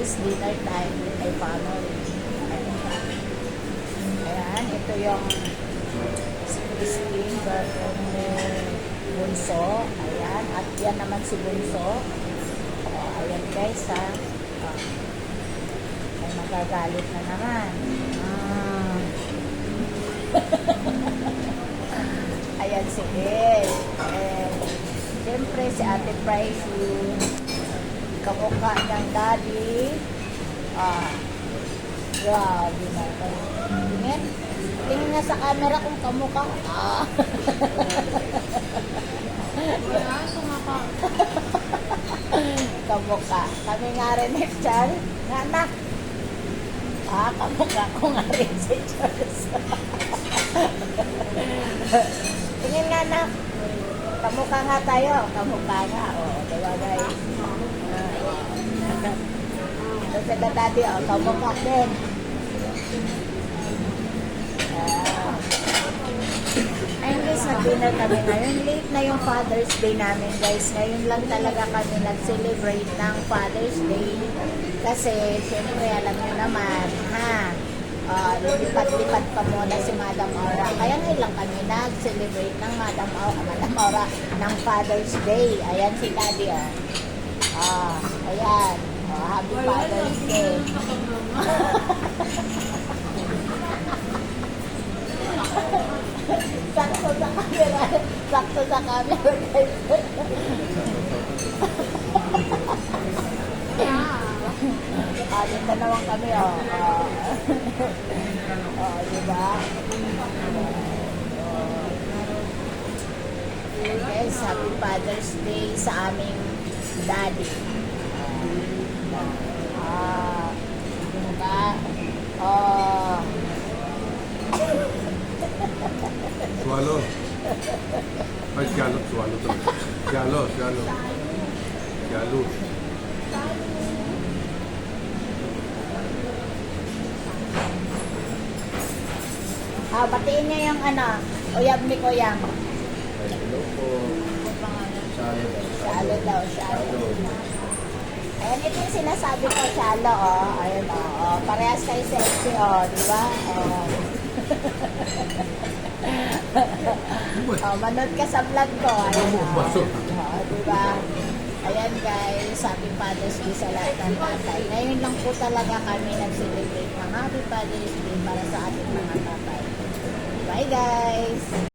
guys, dinner time with my family. Ayan, ito yung si Christine, birthday ni Bunso. Ayan, at yan naman si Bunso. Ayan guys, ha. May magagalit na naman. Ayan si El. Siyempre si Ate Pricey. Kamukha ng daddy. Grabe na. Tingin. Tingin nga sa camera kung kamukha. Kamukha. Kami nga rin ni Charles. Nga anak. Kamukha ko nga rin si Charles. Tingin nga anak. Kamukha nga tayo. Kamukha nga. Diba guys? Ito sa daddy. Kamukha din. Ayun guys, nag-dinner kami ngayon. Late na yung Father's Day namin guys. Ngayon lang talaga kami nag-celebrate ng Father's Day. Kasi, syempre, alam nyo naman, lilipat-lipat pa muna si Madam Aura. Kaya ngayon lang kami nag-celebrate ng Madam Aura ng Father's Day. Ayan si Daddy, ayan. Happy Father's Day. Sakto sa camera. Sakto sa camera, guys. Dito naman kami, diba? Guys, Happy Father's Day sa aming daddy. Diba? Swallow. Ay, swallow tuloy. Swallow. Batiin niya yung uyab ni Kuyang. Hello po. Shalo daw. Ayan, ito yung sinasabi ko, shalo, Ayan, parehas kayo sexy, di ba? Manood ka sa vlog ko, ayan, di ba? Ayan guys, Happy Father's Day sa lahat ng tatay. Ngayon lang po talaga kami nag-celebrate ng Happy Father's Day para sa ating mga tatay. Bye guys!